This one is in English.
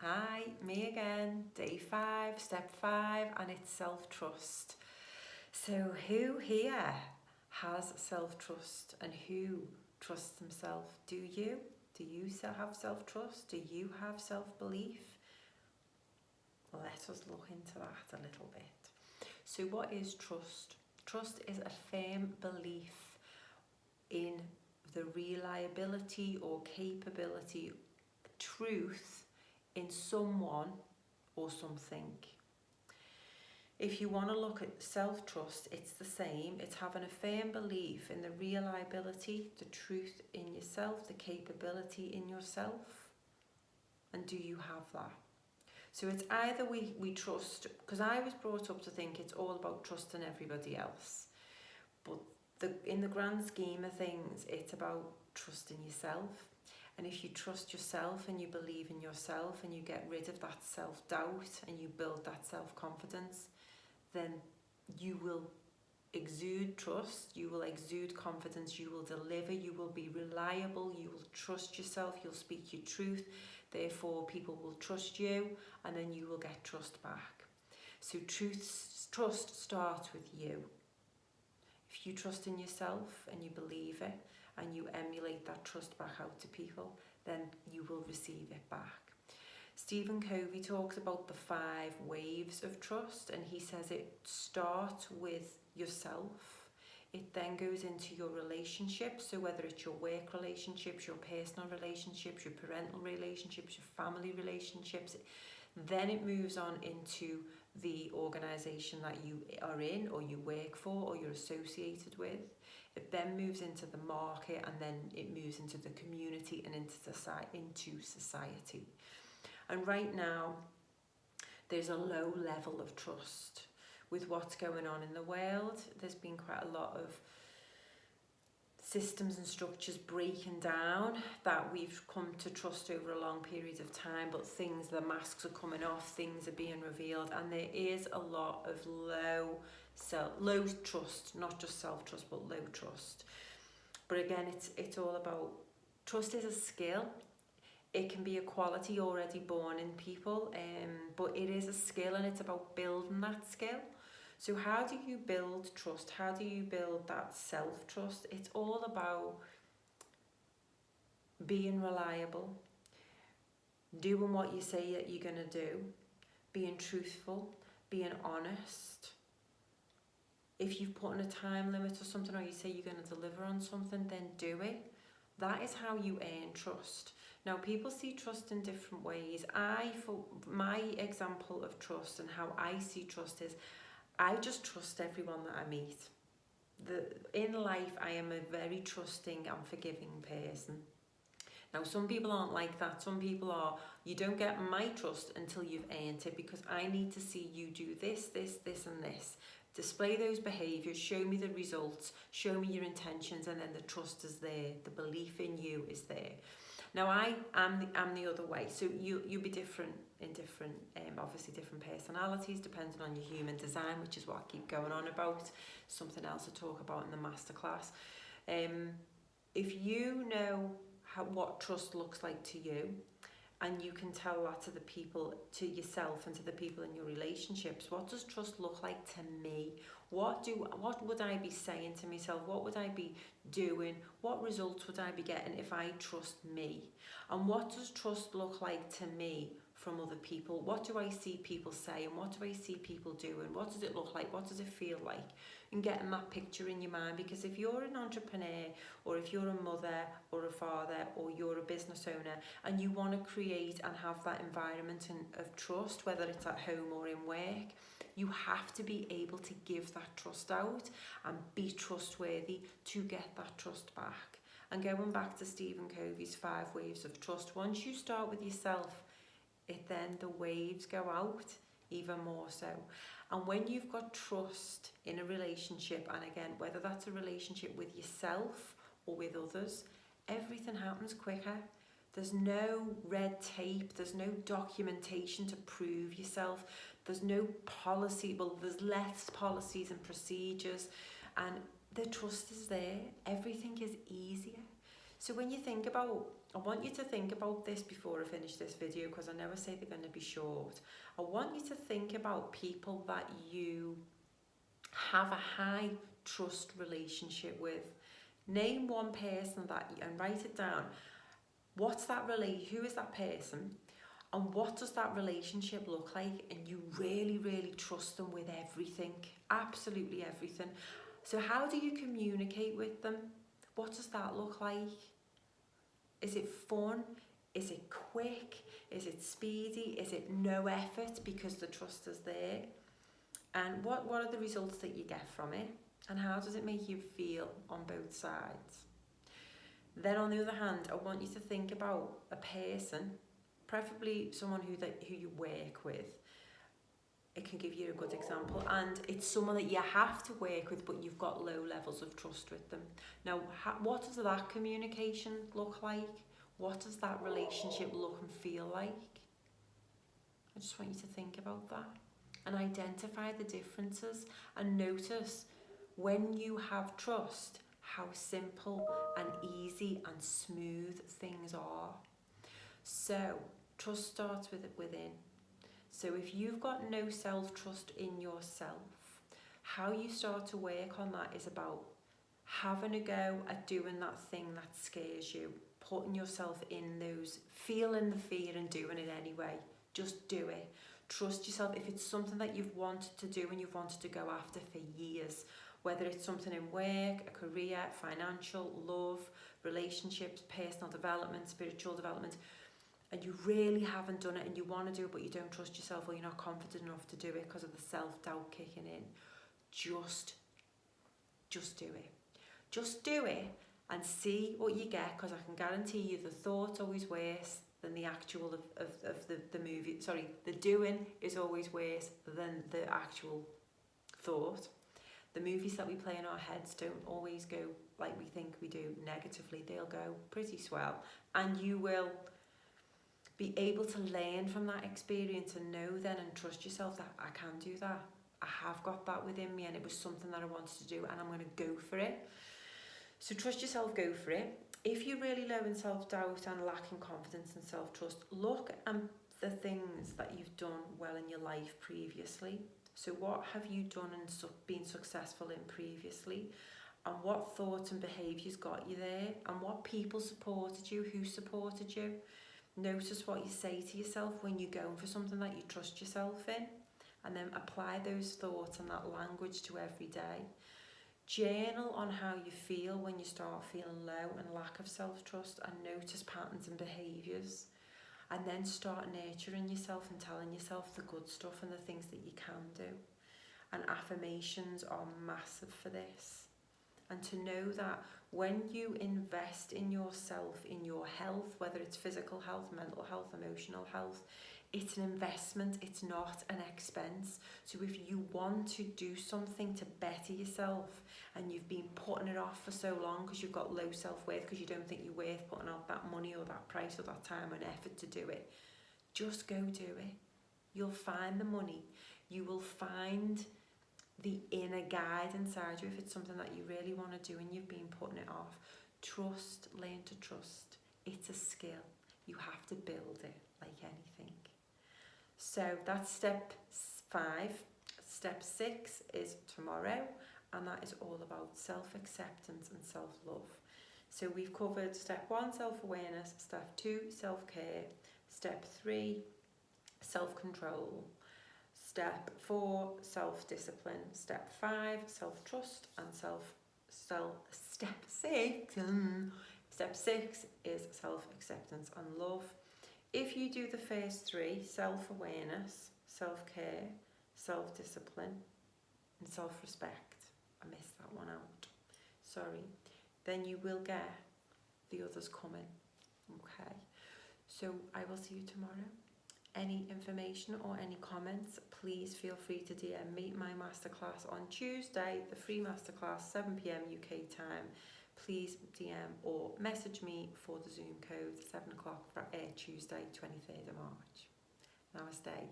Hi, me again, day 5, step 5, and it's self-trust. So who here has self-trust and who trusts himself? Do you? Do you have self-trust? Do you have self-belief? Let us look into that a little bit. So what is trust? Trust is a firm belief in the reliability or capability, truth in someone or something. If you want to look at self-trust, it's the same. It's having a firm belief in the reliability, the truth in yourself, the capability in yourself. And do you have that? So it's either we trust, because I was brought up to think it's all about trusting everybody else. But in the grand scheme of things, it's about trusting yourself. And if you trust yourself and you believe in yourself and you get rid of that self-doubt and you build that self-confidence, then you will exude trust, you will exude confidence, you will deliver, you will be reliable, you will trust yourself, you'll speak your truth, therefore people will trust you and then you will get trust back. So trust starts with you. If you trust in yourself and you believe it and you emulate that trust back out to people, then you will receive it back. Stephen Covey talks about the 5 waves of trust, and he says it starts with yourself. It then goes into your relationships, so whether it's your work relationships, your personal relationships, your parental relationships, your family relationships, then it moves on into the organisation that you are in or you work for or you're associated with. It then moves into the market, and then it moves into the community and into society. And right now, there's a low level of trust with what's going on in the world. There's been quite a lot of systems and structures breaking down that we've come to trust over a long period of time, but the masks are coming off, things are being revealed, and there is a lot of low trust, not just self-trust, but low trust. But again, it's all about, trust is a skill. It can be a quality already born in people, but it is a skill, and it's about building that skill. So how do you build trust? How do you build that self-trust? It's all about being reliable, doing what you say that you're going to do, being truthful, being honest. If you've put in a time limit or something, or you say you're going to deliver on something, then do it. That is how you earn trust. Now, people see trust in different ways. For my example of trust and how I see trust is, I just trust everyone that I meet. In life, I am a very trusting and forgiving person. Now, some people aren't like that. Some people are, you don't get my trust until you've earned it, because I need to see you do this, this, this, and this. Display those behaviours, show me the results, show me your intentions, and then the trust is there. The belief in you is there. Now, I'm the other way. So you'll be different in different, obviously different personalities, depending on your human design, which is what I keep going on about. Something else to talk about in the masterclass. If you know what trust looks like to you, and you can tell that to the people, to yourself and to the people in your relationships, what does trust look like to me? What would I be saying to myself? What would I be doing? What results would I be getting if I trust me? And what does trust look like to me from other people? What do I see people saying? What do I see people doing? What does it look like? What does it feel like? And getting that picture in your mind, because if you're an entrepreneur, or if you're a mother or a father, or you're a business owner, and you want to create and have that environment of trust, whether it's at home or in work, you have to be able to give that trust out and be trustworthy to get that trust back. And going back to Stephen Covey's 5 waves of trust, once you start with yourself, then the waves go out even more so. And when you've got trust in a relationship, and again, whether that's a relationship with yourself or with others, everything happens quicker. There's no red tape, there's no documentation to prove yourself, there's no policy, well, there's less policies and procedures, and the trust is there. Everything is easier. So when you think about I want you to think about this before I finish this video, because I never say they're going to be short. I want you to think about people that you have a high trust relationship with. Name one person and write it down. What's that who is that person? And what does that relationship look like? And you really, really trust them with everything, absolutely everything. So how do you communicate with them? What does that look like? Is it fun? Is it quick? Is it speedy? Is it no effort because the trust is there? And what are the results that you get from it? And how does it make you feel on both sides? Then on the other hand, I want you to think about a person, preferably someone who you work with. It can give you a good example, and it's someone that you have to work with, but you've got low levels of trust with them. Now, what does that communication look like? What does that relationship look and feel like? I just want you to think about that and identify the differences, and notice when you have trust, how simple and easy and smooth things are. So, trust starts within. So if you've got no self-trust in yourself, how you start to work on that is about having a go at doing that thing that scares you, putting yourself in those, feeling the fear and doing it anyway. Just do it. Trust yourself. If it's something that you've wanted to do and you've wanted to go after for years, whether it's something in work, a career, financial, love, relationships, personal development, spiritual development, and you really haven't done it and you want to do it but you don't trust yourself, or you're not confident enough to do it because of the self-doubt kicking in, just do it. Just do it and see what you get, because I can guarantee you the thought's always worse than the actual of the movie. Sorry, the doing is always worse than the actual thought. The movies that we play in our heads don't always go like we think we do negatively. They'll go pretty swell, and you will be able to learn from that experience and know then and trust yourself that I can do that. I have got that within me and it was something that I wanted to do and I'm going to go for it. So trust yourself, go for it. If you're really low in self-doubt and lacking confidence and self-trust, look at the things that you've done well in your life previously. So what have you done and been successful in previously? And what thoughts and behaviours got you there? And what people supported you? Who supported you? Notice what you say to yourself when you're going for something that you trust yourself in, and then apply those thoughts and that language to every day. Journal on how you feel when you start feeling low and lack of self-trust, and notice patterns and behaviours, and then start nurturing yourself and telling yourself the good stuff and the things that you can do. And affirmations are massive for this. And to know that when you invest in yourself, in your health, whether it's physical health, mental health, emotional health, it's an investment, it's not an expense. So if you want to do something to better yourself and you've been putting it off for so long because you've got low self-worth, because you don't think you're worth putting out that money or that price or that time and effort to do it, just go do it. You'll find the money. You will find the inner guide inside you if it's something that you really want to do and you've been putting it off. Trust, learn to trust. It's a skill. You have to build it like anything. So that's step 5. Step 6 is tomorrow, and that is all about self-acceptance and self-love. So we've covered step 1, self-awareness, step 2, self-care, step 3, self-control, step 4, self-discipline, step 5, self-trust, and step 6, step 6 is self-acceptance and love. If you do the first 3, self-awareness, self-care, self-discipline, and self-respect, I missed that one out, sorry, then you will get the others coming, okay? So I will see you tomorrow. Any information or any comments, please feel free to DM me. My masterclass on Tuesday, the free masterclass, 7 PM UK time. Please DM or message me for the Zoom code, 7 o'clock for Tuesday, 23rd of March. Namaste.